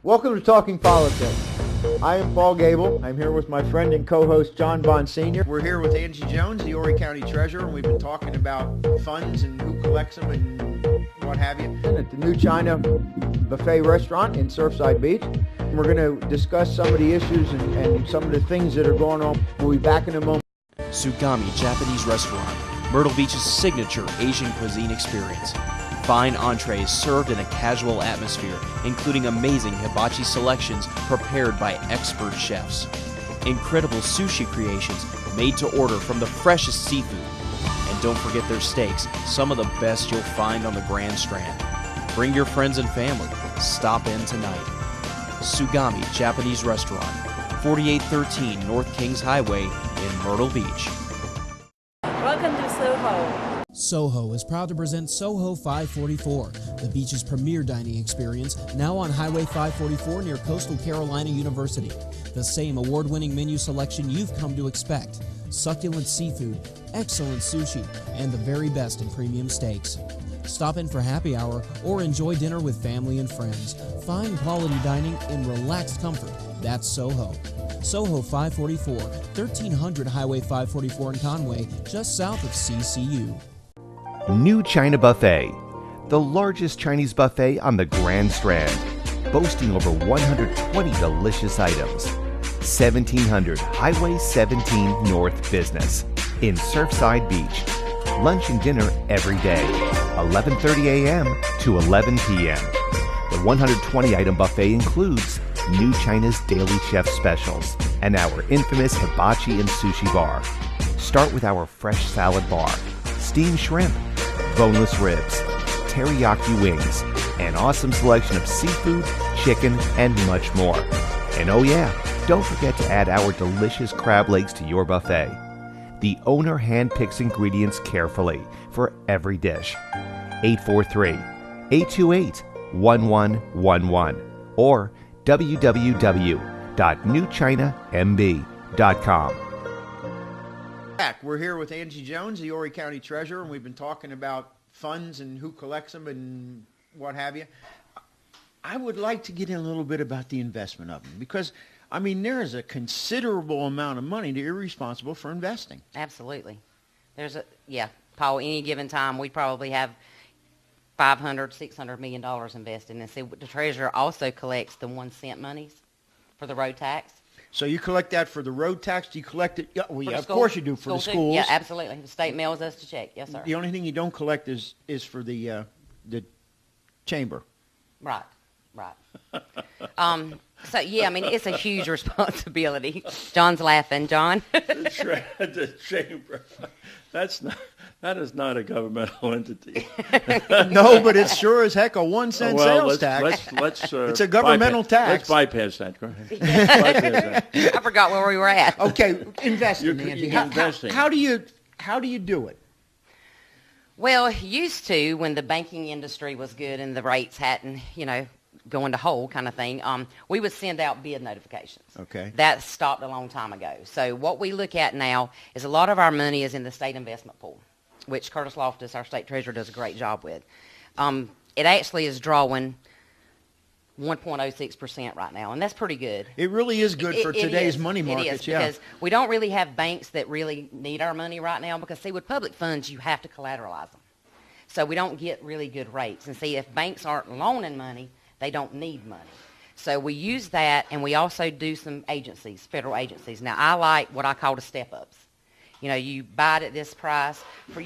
Welcome to Talking Politics. I am Paul Gable. I'm here with my friend and co-host John Bond Sr. We're here with Angie Jones, the Horry County Treasurer, and we've been talking about funds and who collects them and what have you at the New China Buffet Restaurant in Surfside Beach. We're going to discuss some of the issues and some of the things that are going on. We'll be back in a moment. Sugami Japanese Restaurant, Myrtle Beach's signature Asian cuisine experience. Fine entrees served in a casual atmosphere, including amazing hibachi selections prepared by expert chefs. Incredible sushi creations made to order from the freshest seafood. And don't forget their steaks, some of the best you'll find on the Grand Strand. Bring your friends and family. Stop in tonight. Sugami Japanese Restaurant, 4813 North Kings Highway in Myrtle Beach. Welcome to Soho. Soho is proud to present Soho 544, the beach's premier dining experience, now on Highway 544 near Coastal Carolina University. The same award-winning menu selection you've come to expect. Succulent seafood, excellent sushi, and the very best in premium steaks. Stop in for happy hour or enjoy dinner with family and friends. Fine quality dining in relaxed comfort. That's Soho. Soho 544, 1300 Highway 544 in Conway, just south of CCU. New China Buffet, the largest Chinese buffet on the Grand Strand, boasting over 120 delicious items. 1700 Highway 17 North Business in Surfside Beach. Lunch and dinner every day, 11:30 a.m. to 11 p.m. The 120-item buffet includes New China's daily chef specials and our infamous hibachi and sushi bar. Start with our fresh salad bar, steamed shrimp, boneless ribs, teriyaki wings, an awesome selection of seafood, chicken, and much more. And oh yeah, don't forget to add our delicious crab legs to your buffet. The owner handpicks ingredients carefully for every dish. 843-828-1111 or www.newchinamb.com. We're here with Angie Jones, the Horry County Treasurer, and we've been talking about funds and who collects them and what have you. I would like to get in a little bit about the investment of them because, I mean, there is a considerable amount of money that you're responsible for investing. Absolutely. Paul, any given time, we probably have $500, $600 million invested. And see, the treasurer also collects the 1 cent monies for the road tax. So you collect that for the road tax? Do you collect it? Yeah, well, yeah, of school, course you do for the schools. Yeah, absolutely. The state mails us to check. Yes, sir. The only thing you don't collect is for the chamber. Right. So, yeah, I mean, it's a huge responsibility. John's laughing. John? The chamber. That is not a governmental entity. No, but it's sure as heck a 1 cent sales tax. It's a governmental tax. Let's bypass that. Go ahead. Bypass that. I forgot where we were at. Okay, investing, Angie. Investing. How do you do it? Well, used to, when the banking industry was good and the rates hadn't, going to hole kind of thing, we would send out bid notifications. Okay. That stopped a long time ago. So what we look at now is a lot of our money is in the state investment pool, which Curtis Loftus, our state treasurer, does a great job with. It actually is drawing 1.06% right now, and that's pretty good. It really is good for today's money markets. It is, because we don't really have banks that really need our money right now because, see, with public funds, you have to collateralize them. So we don't get really good rates. And, see, if banks aren't loaning money, they don't need money. So we use that, and we also do some agencies, federal agencies. Now, I like what I call the step-ups. You buy it at this price. For,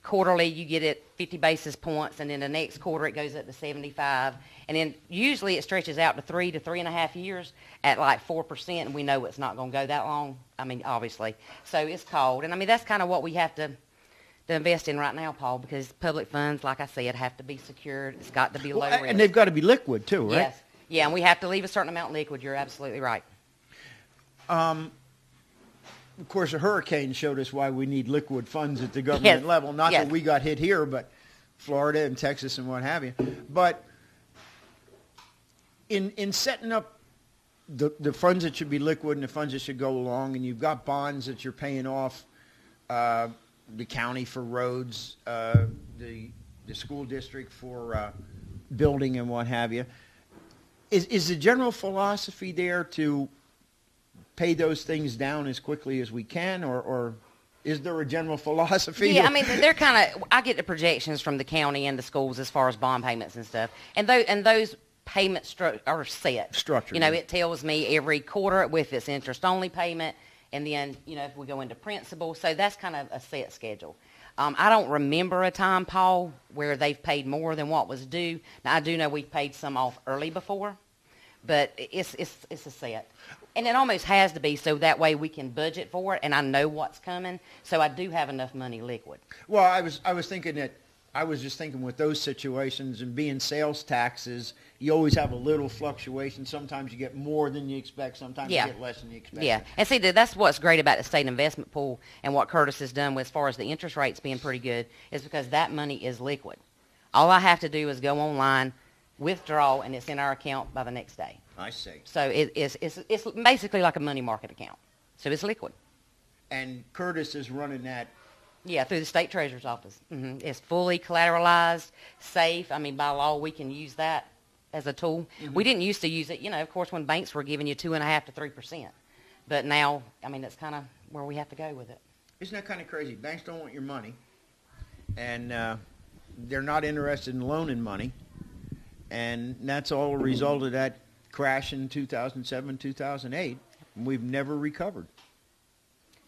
quarterly, you get it 50 basis points, and then the next quarter it goes up to 75. And then usually it stretches out to 3 to 3.5 years at like 4%, and we know it's not going to go that long. I mean, obviously. So it's called. And, I mean, that's kind of what we have to invest in right now, Paul, because public funds, like I said, have to be secured. It's got to be low risk. And they've got to be liquid, too, right? Yes. Yeah, and we have to leave a certain amount liquid. You're absolutely right. Of course, a hurricane showed us why we need liquid funds at the government level. Not that we got hit here, but Florida and Texas and what have you. But in setting up the funds that should be liquid and the funds that should go along, and you've got bonds that you're paying off, the county for roads, the school district for building and what have you. Is the general philosophy there to pay those things down as quickly as we can, or is there a general philosophy? Yeah, I mean, they're kind of, I get the projections from the county and the schools as far as bond payments and stuff, and those payments are set. Structured. You know, it tells me every quarter with its interest-only payment, and then, you know, if we go into principal, so that's kind of a set schedule. I don't remember a time, Paul, where they've paid more than what was due. Now, I do know we've paid some off early before, but it's a set. And it almost has to be so that way we can budget for it, and I know what's coming, so I do have enough money liquid. Well, I was thinking that, I was just thinking with those situations and being sales taxes, you always have a little fluctuation. Sometimes you get more than you expect. Sometimes you get less than you expect. Yeah, and see, that's what's great about the state investment pool and what Curtis has done with, as far as the interest rates being pretty good, is because that money is liquid. All I have to do is go online, withdraw, and it's in our account by the next day. I see. So it's basically like a money market account. So it's liquid. And Curtis is running that. Yeah, through the state treasurer's office. It's fully collateralized, safe. I mean, by law, we can use that as a tool. We didn't used to use it, you know, of course, when banks were giving you 2.5% to 3%. But now, I mean, that's kind of where we have to go with it. Isn't that kind of crazy? Banks don't want your money, and they're not interested in loaning money, and that's all a result of that crash in 2007, 2008. And we've never recovered.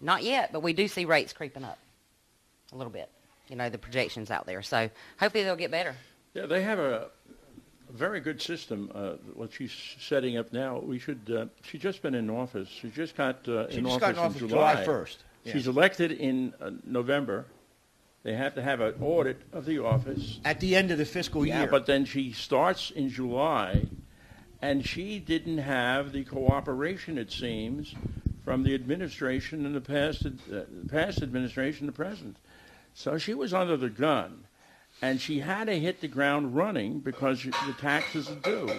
Not yet, but we do see rates creeping up a little bit. You know, the projections out there. So hopefully they'll get better. Yeah, they have a very good system. What she's setting up now, we should. She's just been in office. She just got in office in July 1st. Yeah. She's elected in November. They have to have an audit of the office At the end of the fiscal year. Yeah, but then she starts in July, and she didn't have the cooperation, it seems, from the administration and the past administration, the present. So she was under the gun, and she had to hit the ground running because the taxes are due.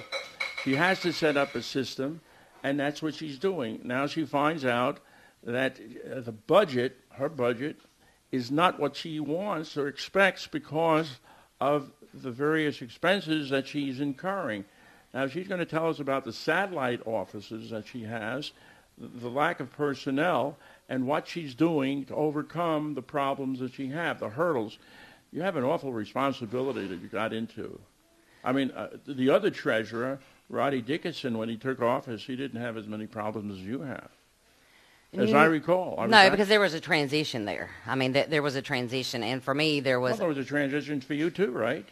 She has to set up a system, and that's what she's doing. Now she finds out that her budget, is not what she wants or expects because of the various expenses that she's incurring. Now she's going to tell us about the satellite offices that she has, the lack of personnel, and what she's doing to overcome the problems that she has, the hurdles. You have an awful responsibility that you got into. I mean, the other treasurer, Roddy Dickinson, when he took office, he didn't have as many problems as you have, as I recall. No, because there was a transition there. I mean, there was a transition, and for me, there was... Well, there was a transition for you too, right?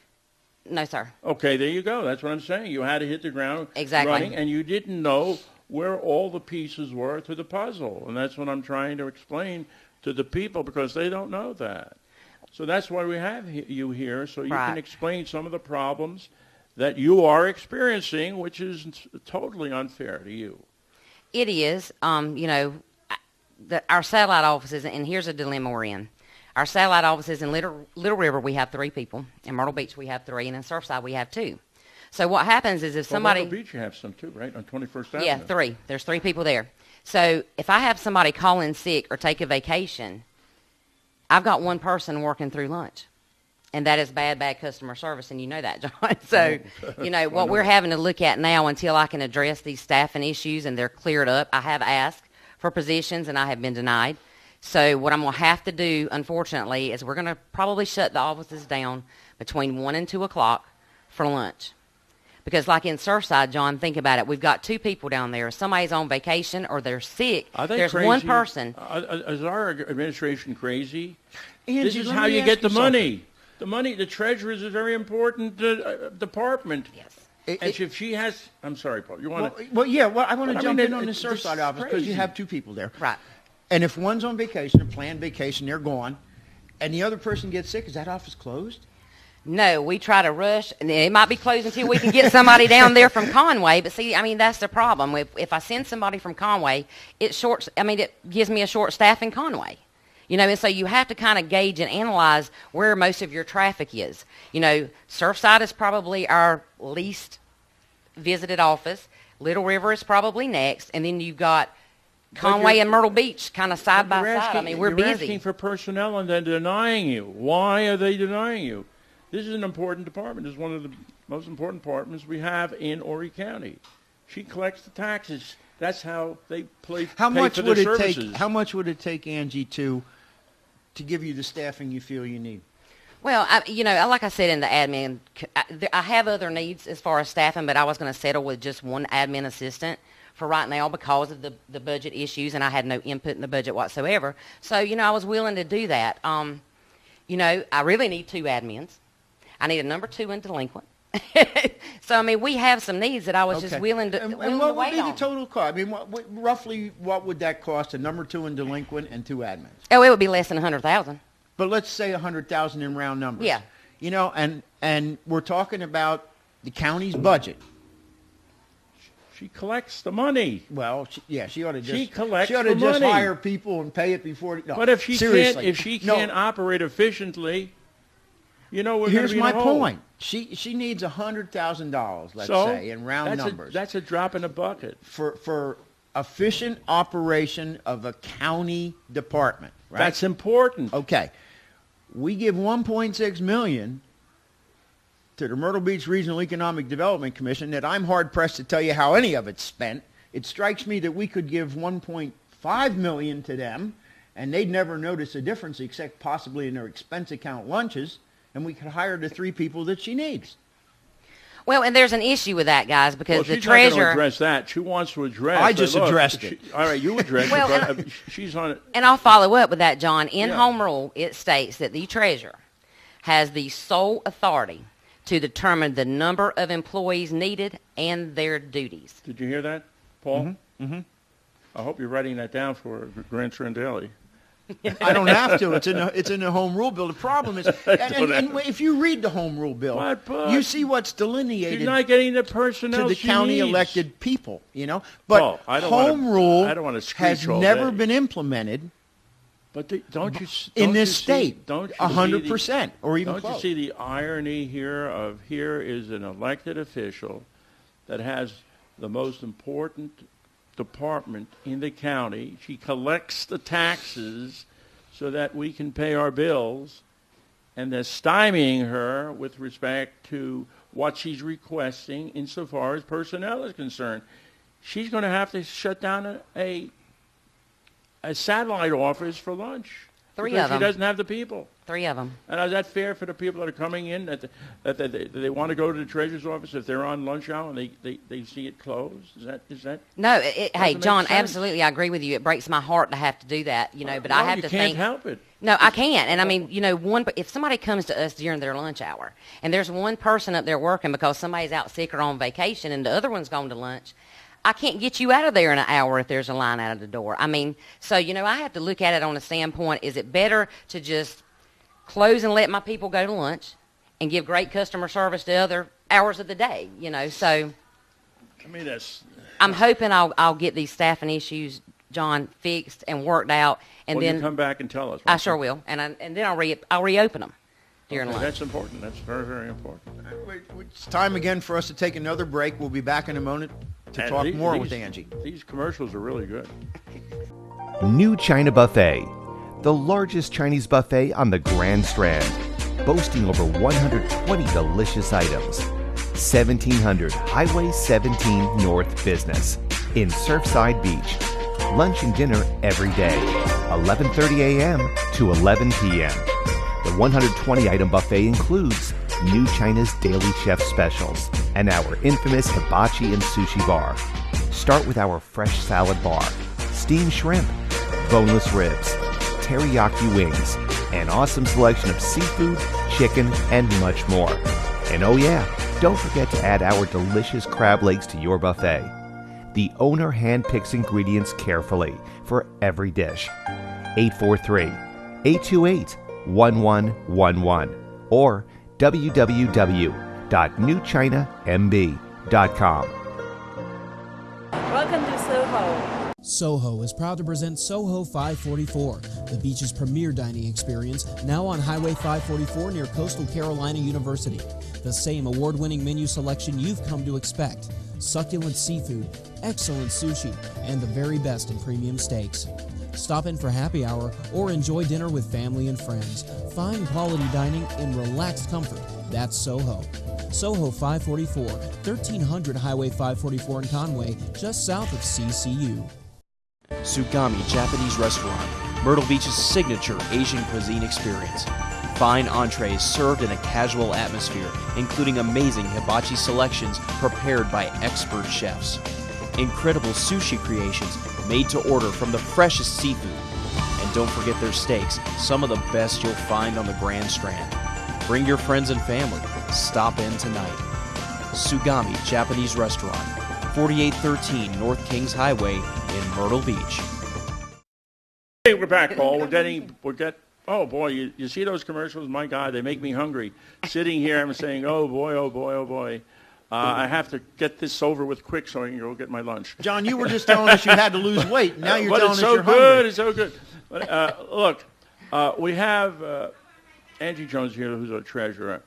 No, sir. Okay, there you go. That's what I'm saying. You had to hit the ground Exactly. running, and you didn't know where all the pieces were to the puzzle. And that's what I'm trying to explain to the people, because they don't know that. So that's why we have you here, so you can explain some of the problems that you are experiencing, which is totally unfair to you. It is. You know, our satellite offices, and here's a dilemma we're in. Our satellite offices in Little River, we have 3 people. In Myrtle Beach, we have 3. And in Surfside, we have 2. So what happens is if somebody... Myrtle Beach, you have some too, right? On 21st Avenue. Yeah, 3. There's 3 people there. So if I have somebody call in sick or take a vacation, I've got one person working through lunch. And that is bad customer service, and you know that, John. So, you know, what we're having to look at now until I can address these staffing issues and they're cleared up, I have asked for positions and I have been denied. So what I'm going to have to do, unfortunately, is we're going to probably shut the offices down between 1 and 2 o'clock for lunch. Because like in Surfside, John, think about it. We've got 2 people down there. If somebody's on vacation or they're sick, there's crazy? one person. Is our administration crazy? Angie, This is how you get the money. The money, the treasurer is a very important department. Yes. And if she has, I'm sorry, Paul, you want to... Well, I want to jump in on the Surfside office because you have 2 people there. Right. And if one's on vacation, a planned vacation, they're gone, and the other person gets sick, is that office closed? No, we try to rush, and it might be closed until we can get somebody down there from Conway. But see, I mean, that's the problem. If I send somebody from Conway, it gives me a short staff in Conway. You know, and so you have to kind of gauge and analyze where most of your traffic is. You know, Surfside is probably our least visited office. Little River is probably next, and then you've got Conway and Myrtle Beach kind of side by side. I mean, we're busy. You're asking for personnel and they're denying you. Why are they denying you? This is an important department. It's one of the most important departments we have in Horry County. She collects the taxes. That's how they pay for their services. How much would it take, Angie, to give you the staffing you feel you need? Well, like I said in the admin, I have other needs as far as staffing, but I was going to settle with just one admin assistant for right now because of the budget issues, and I had no input in the budget whatsoever. So, I was willing to do that. I really need 2 admins. I need a number 2 in delinquent. So, we have some needs that I was just willing to And willing what to would wait be on. the total cost? Roughly what would that cost, a number 2 in delinquent and 2 admins? Oh, it would be less than $100,000. But let's say 100,000 in round numbers. Yeah. And we're talking about the county's budget. She collects the money. Well, she ought to just She collects She ought to the just money. hire people and pay it before. No, But if she seriously. can't operate efficiently, we're going to Here's be in my a hole. point. She needs $100,000, let's So, say, in round numbers. That's a drop in the bucket. for efficient operation of a county department, right? That's important. Okay. We give $1.6 million to the Myrtle Beach Regional Economic Development Commission that I'm hard-pressed to tell you how any of it's spent. It strikes me that we could give $1.5 million to them, and they'd never notice a difference except possibly in their expense account lunches, and we could hire the 3 people that she needs. Well, and there's an issue with that, guys, because the she's not going to treasurer... address that. She wants to address... I just addressed it. All right, you addressed Well, it, but she's on it. And I'll follow up with that, John. In Yeah. Home Rule, it states that the treasurer has the sole authority to determine the number of employees needed and their duties. Did you hear that, Paul? Mm-hmm. I hope you're writing that down for Grant Trendelli. I don't have to. It's in the home rule bill. The problem is, and if you read the home rule bill, What book? you see what's delineated She's not getting the personnel to the she county needs. elected people. But Paul, I don't home wanna- rule I don't wanna screech has all never day. been implemented But don't you in don't this you see- state. don't you 100% or even Don't close. you see the irony here is an elected official that has the most important department in the county. She collects the taxes so that we can pay our bills, and they're stymieing her with respect to what she's requesting insofar as personnel is concerned. She's going to have to shut down a satellite office for lunch. 3 because of them. She doesn't have the people. 3 of them. And is that fair for the people that are coming in that they want to go to the treasurer's office if they're on lunch hour and they see it closed? Is that? No, Doesn't hey, make John, sense. absolutely, I agree with you. It breaks my heart to have to do that, but I No, have you to can't think. help it. No, I can't. And if somebody comes to us during their lunch hour and there's one person up there working because somebody's out sick or on vacation and the other one's gone to lunch, I can't get you out of there in an hour if there's a line out of the door. So, I have to look at it on a standpoint, is it better to just close and let my people go to lunch and give great customer service to other hours of the day, So That's... I'm hoping I'll get these staffing issues, John, fixed and worked out, and Well, then you come back and tell us. I sure will, and then I'll reopen them during Okay, lunch. that's important. That's very, very important. It's time again for us to take another break. We'll be back in a moment to And talk these- more these- with Angie. These commercials are really good. New China Buffet, the largest Chinese buffet on the Grand Strand, boasting over 120 delicious items. 1700 Highway 17 North Business in Surfside Beach. Lunch and dinner every day, 11:30 a.m. to 11 p.m. The 120-item buffet includes New China's Daily Chef Specials and our infamous hibachi and sushi bar. Start with our fresh salad bar, steamed shrimp, boneless ribs, teriyaki wings, an awesome selection of seafood, chicken, and much more. And oh yeah, don't forget to add our delicious crab legs to your buffet. The owner handpicks ingredients carefully for every dish. 843-828-1111 or www.newchinamb.com. Welcome to Soho. Soho is proud to present Soho 544, the beach's premier dining experience, now on Highway 544 near Coastal Carolina University. The same award-winning menu selection you've come to expect. Succulent seafood, excellent sushi, and the very best in premium steaks. Stop in for happy hour or enjoy dinner with family and friends. Find quality dining in relaxed comfort That's Soho. Soho 544, 1300 Highway 544 in Conway, just south of CCU. Sugami Japanese Restaurant, Myrtle Beach's signature Asian cuisine experience. Fine entrees served in a casual atmosphere, including amazing hibachi selections prepared by expert chefs. Incredible sushi creations made to order from the freshest seafood. And don't forget their steaks, some of the best you'll find on the Grand Strand. Bring your friends and family. Stop in tonight. Sugami Japanese Restaurant, 4813 North Kings Highway in Myrtle Beach. Hey, we're back, Paul. Oh boy, you see those commercials? My God, they make me hungry. Sitting here, I'm saying, oh boy, oh boy, oh boy. I have to get this over with quick so I can go get my lunch. John, you were just telling us you had to lose weight. Now you're telling us you're hungry. But it's so good. But, look, we have Angie Jones here, who's our treasurer.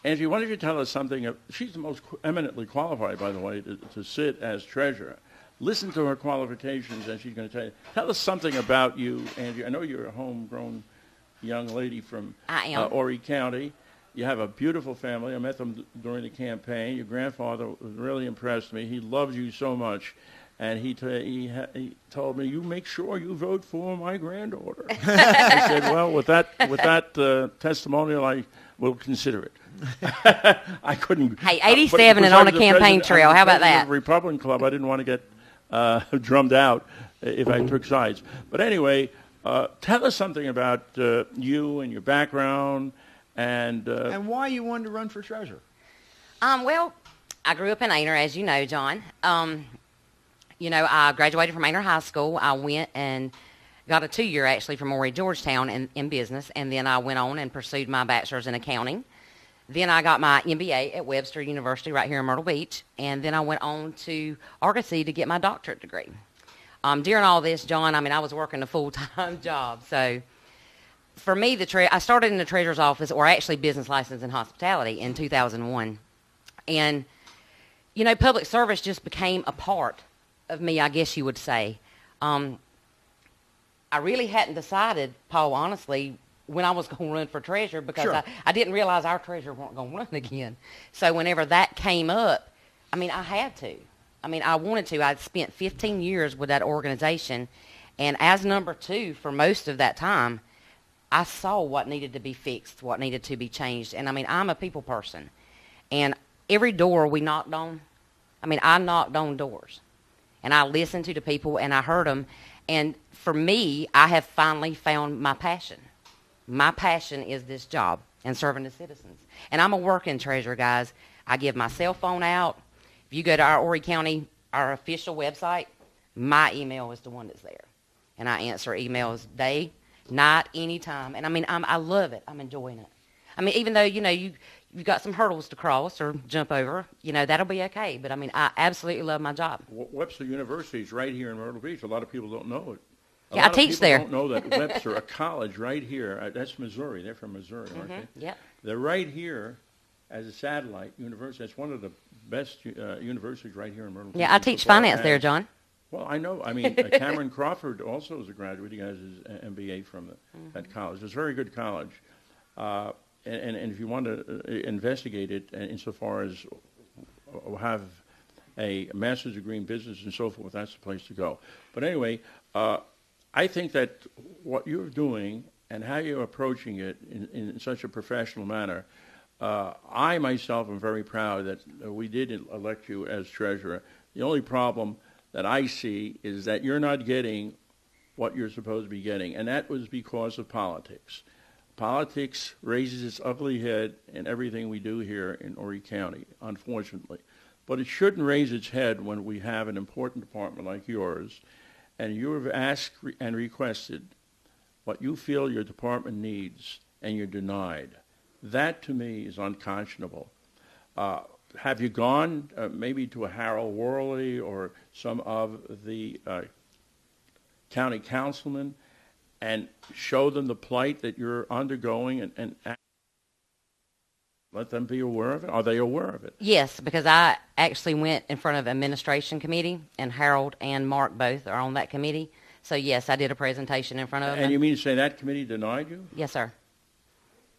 Angie, why don't you tell us something? She's the most eminently qualified, by the way, to sit as treasurer. Listen to her qualifications, and she's going to tell you. Tell us something about you, Angie. I know you're a homegrown young lady from Horry County. You have a beautiful family. I met them during the campaign. Your grandfather really impressed me. He loves you so much. And he told me, you make sure you vote for my granddaughter. I said, well, with that testimonial, I will consider it. I couldn't. Hey, 87 and on a campaign trail. How about that? The Republican Club, I didn't want to get drummed out if I took sides. But anyway, tell us something about you and your background and why you wanted to run for treasurer. Well, I grew up in Aner, as you know, John. I graduated from Aner High School. I went and got a 2-year, actually, from Horry, Georgetown in business, and then I went on and pursued my bachelor's in accounting. Then I got my MBA at Webster University right here in Myrtle Beach, and then I went on to Argosy to get my doctorate degree. During all this, John, I was working a full-time job, so for me, I started in the treasurer's office, or actually business license and hospitality, in 2001, and, public service just became a part of me, I guess you would say. I really hadn't decided, Paul, honestly, when I was going to run for treasurer because sure. I didn't realize our treasurer weren't going to run again. So whenever that came up, I had to. I wanted to. I'd spent 15 years with that organization, and as number 2 for most of that time, I saw what needed to be fixed, what needed to be changed. And, I'm a people person. And every door we knocked on, I knocked on doors. And I listened to the people, and I heard them. And for me, I have finally found my passion. My passion is this job and serving the citizens. And I'm a working treasurer, guys. I give my cell phone out. If you go to our Horry County, our official website, my email is the one that's there. And I answer emails day, night, anytime. And I love it. I'm enjoying it. Even though, you've got some hurdles to cross or jump over, that'll be okay. But, I absolutely love my job. Webster University is right here in Myrtle Beach. A lot of people don't know it. Yeah, I teach there. A lot of people don't know that Webster, a college right here, that's Missouri. They're from Missouri, aren't they? Yep. They're right here as a satellite university. It's one of the best universities right here in Myrtle Beach. Yeah, I teach finance there, John. Well, I know. Cameron Crawford also is a graduate. He has his MBA from that college. It's a very good college. And if you want to investigate it insofar as have a master's degree in business and so forth, that's the place to go. But anyway, I think that what you're doing and how you're approaching it in such a professional manner, I myself am very proud that we did elect you as treasurer. The only problem that I see is that you're not getting what you're supposed to be getting, and that was because of politics. Politics raises its ugly head in everything we do here in Horry County, unfortunately. But it shouldn't raise its head when we have an important department like yours, and you have asked and requested what you feel your department needs, and you're denied. That, to me, is unconscionable. Have you gone maybe to a Harold Worley or some of the county councilmen and show them the plight that you're undergoing and let them be aware of it? Are they aware of it? Yes, because I actually went in front of administration committee, and Harold and Mark both are on that committee. So, yes, I did a presentation in front of them. And you mean to say that committee denied you? Yes, sir.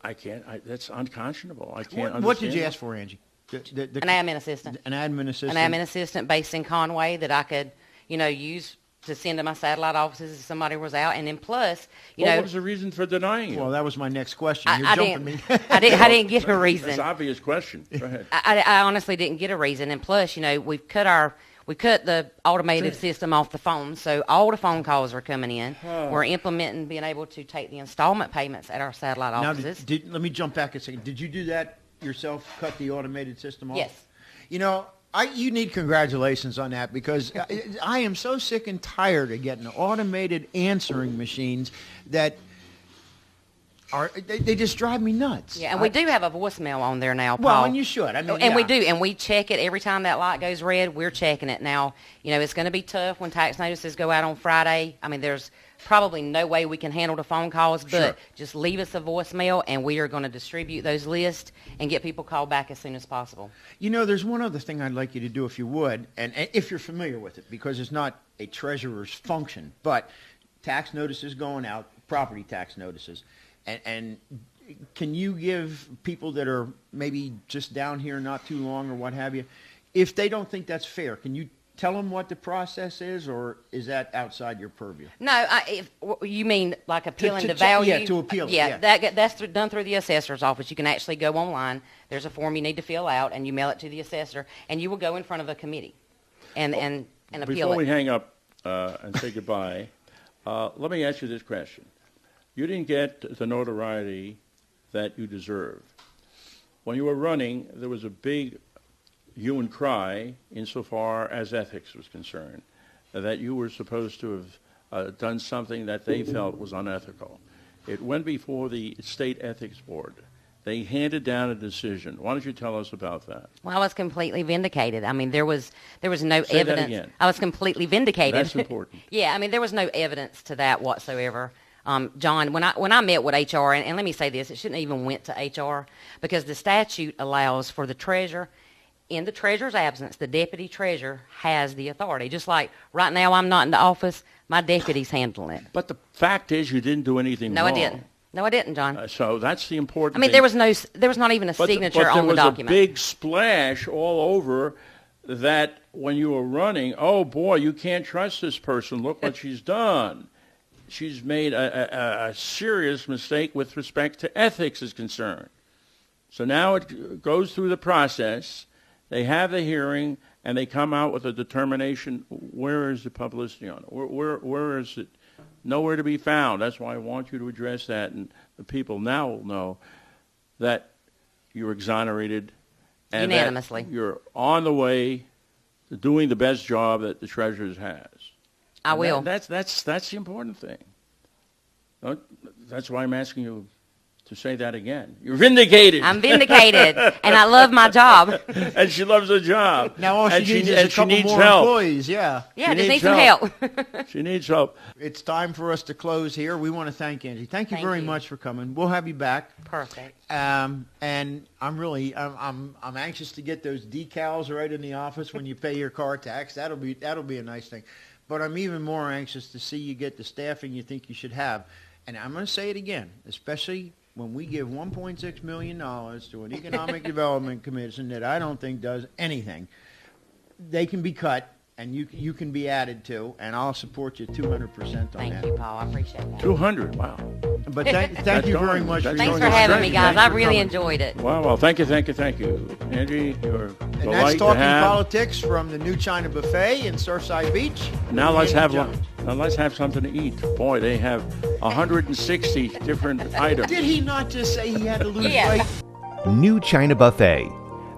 I can't. That's unconscionable. I can't understand. What did you ask for, Angie? An admin assistant. An admin assistant. An admin assistant based in Conway that I could, use to send to my satellite offices if somebody was out. And then plus, what was the reason for denying it? Well, that was my next question. You're jumping me. I didn't get a reason. That's an obvious question. Go ahead. I honestly didn't get a reason. And plus, we've cut the automated system off the phone, so all the phone calls are coming in. We're implementing being able to take the installment payments at our satellite offices. Now, let me jump back a second. Did you do that yourself, cut the automated system off? Yes. You need congratulations on that, because I am so sick and tired of getting automated answering machines that they just drive me nuts. Yeah, and we do have a voicemail on there now, Paul. Well, and you should. We do, and we check it every time that light goes red. We're checking it now. It's going to be tough when tax notices go out on Friday. There's probably no way we can handle the phone calls, but just leave us a voicemail, and we are going to distribute those lists and get people called back as soon as possible. There's one other thing I'd like you to do, if you would, and if you're familiar with it, because it's not a treasurer's function, but tax notices going out, property tax notices. And can you give people that are maybe just down here not too long or what have you, if they don't think that's fair, can you tell them what the process is, or is that outside your purview? No, if you mean like appealing the value? Yeah, to appeal it. Yeah, that's done through the assessor's office. You can actually go online. There's a form you need to fill out, and you mail it to the assessor, and you will go in front of a committee and appeal it. Before we hang up and say goodbye, let me ask you this question. You didn't get the notoriety that you deserve. When you were running, there was a big hue and cry insofar as ethics was concerned, that you were supposed to have done something that they felt was unethical. It went before the State Ethics Board. They handed down a decision. Why don't you tell us about that? Well, I was completely vindicated. There was no Say evidence. That again. I was completely vindicated. That's important. Yeah, there was no evidence to that whatsoever. John, when I met with HR, and let me say this, it shouldn't even went to HR, because the statute allows for the treasurer, in the treasurer's absence, the deputy treasurer has the authority. Just like right now I'm not in the office, my deputy's handling it. But the fact is you didn't do anything wrong. No, I didn't, John. So that's the important thing. there was not even a signature on the document. But there was a big splash all over that when you were running, oh boy, you can't trust this person. Look what she's done. She's made a serious mistake with respect to ethics is concerned. So now it goes through the process. They have the hearing, and they come out with a determination. Where is the publicity on it? Where is it? Nowhere to be found. That's why I want you to address that, and the people now will know that you're exonerated and unanimously. That you're on the way to doing the best job that the treasurer has. I will. That's the important thing. That's why I'm asking you to say that again. You're vindicated. I'm vindicated, and I love my job. And she loves her job. Now all she needs is a couple more help. employees. Yeah. Yeah, just need some help. She needs help. It's time for us to close here. We want to thank Angie. Thank you very much for coming. We'll have you back. Perfect. And I'm anxious to get those decals right in the office when you pay your car tax. That'll be a nice thing. But I'm even more anxious to see you get the staffing you think you should have. And I'm going to say it again, especially when we give $1.6 million to an economic development commission that I don't think does anything. They can be cut, and you can be added to, and I'll support you 200% on that. Thank you, Paul. I appreciate that. 200, wow. But thank you very much. Thanks for having me, guys. I really enjoyed it. Well, thank you. Angie, you're a and delight that's to Talking have. Politics from the New China Buffet in Surfside Beach. Now let's have Jones. Now let's have something to eat. Boy, they have 160 different items. Did he not just say he had to lose Yeah. weight? New China Buffet,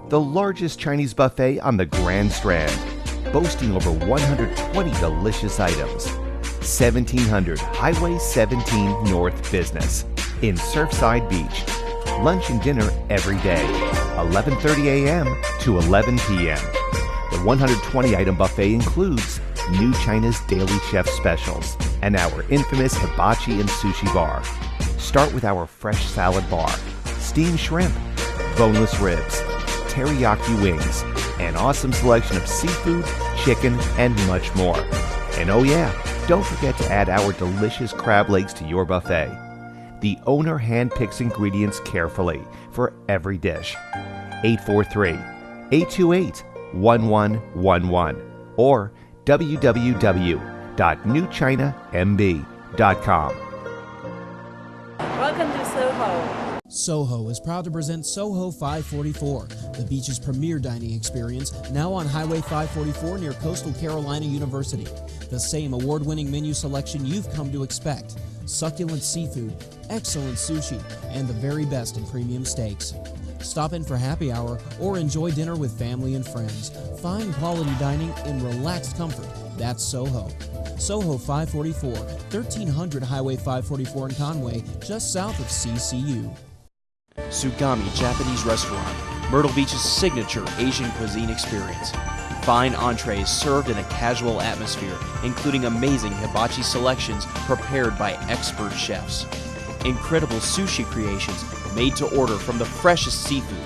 the largest Chinese buffet on the Grand Strand, boasting over 120 delicious items. 1700 Highway 17 North Business in Surfside Beach. Lunch and dinner every day, 11:30 a.m. to 11 p.m. The 120-item buffet includes New China's daily chef specials and our infamous hibachi and sushi bar. Start with our fresh salad bar, steamed shrimp, boneless ribs, teriyaki wings, an awesome selection of seafood, chicken, and much more. And oh yeah, don't forget to add our delicious crab legs to your buffet. The owner handpicks ingredients carefully for every dish. 843-828-1111 or www.newchinamb.com. Welcome to Soho. Soho is proud to present Soho 544, the beach's premier dining experience, now on Highway 544 near Coastal Carolina University. The same award-winning menu selection you've come to expect: succulent seafood, excellent sushi, and the very best in premium steaks. Stop in for happy hour or enjoy dinner with family and friends. Fine quality dining in relaxed comfort. That's Soho. Soho 544, 1300 Highway 544 in Conway, just south of CCU. Sugami Japanese Restaurant, Myrtle Beach's signature Asian cuisine experience. Fine entrees served in a casual atmosphere, including amazing hibachi selections prepared by expert chefs. Incredible sushi creations made to order from the freshest seafood.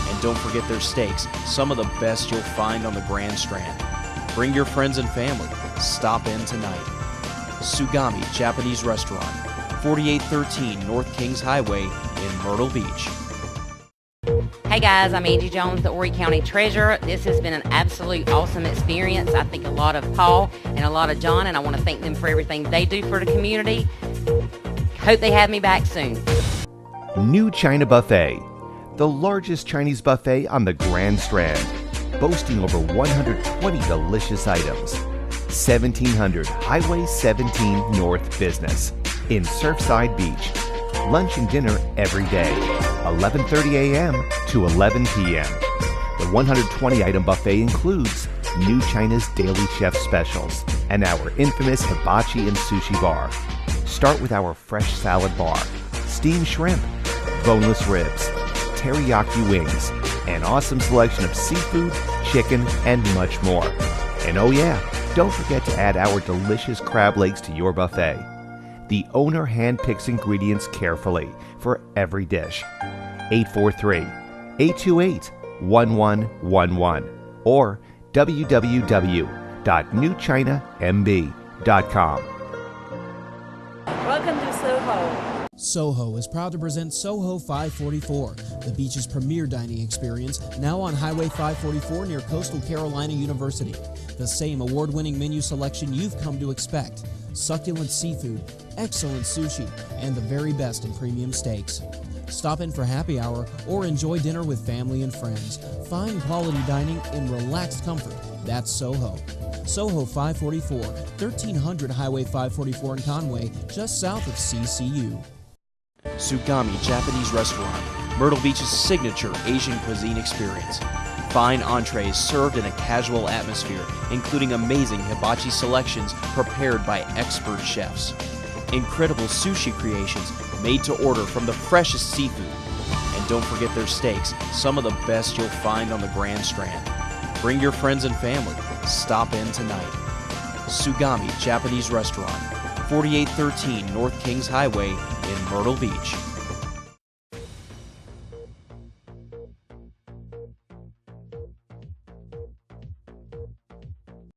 And don't forget their steaks, some of the best you'll find on the Grand Strand. Bring your friends and family. Stop in tonight. Sugami Japanese Restaurant, 4813 North Kings Highway in Myrtle Beach. Hey guys, I'm Angie Jones, the Horry County Treasurer. This has been an absolute awesome experience. I think a lot of Paul and a lot of John, and I want to thank them for everything they do for the community. Hope they have me back soon. New China Buffet, the largest Chinese buffet on the Grand Strand, boasting over 120 delicious items. 1700 Highway 17 North Business in Surfside Beach. Lunch and dinner every day, 11:30 a.m. to 11 p.m. The 120-item buffet includes New China's daily chef specials and our infamous hibachi and sushi bar. Start with our fresh salad bar, steamed shrimp, boneless ribs, teriyaki wings, an awesome selection of seafood, chicken, and much more. And oh yeah, don't forget to add our delicious crab legs to your buffet. The owner handpicks ingredients carefully for every dish. 843-828-1111 or www.newchinamb.com. Welcome to Soho. Soho is proud to present Soho 544, the beach's premier dining experience, now on Highway 544 near Coastal Carolina University. The same award-winning menu selection you've come to expect: succulent seafood, excellent sushi, and the very best in premium steaks. Stop in for happy hour or enjoy dinner with family and friends. Fine quality dining in relaxed comfort. That's Soho. Soho 544, 1300 Highway 544 in Conway, just south of CCU. Sugami Japanese Restaurant, Myrtle Beach's signature Asian cuisine experience. Fine entrees served in a casual atmosphere, including amazing hibachi selections prepared by expert chefs. Incredible sushi creations made to order from the freshest seafood. And don't forget their steaks, some of the best you'll find on the Grand Strand. Bring your friends and family. Stop in tonight. Sugami Japanese Restaurant, 4813 North Kings Highway in Myrtle Beach.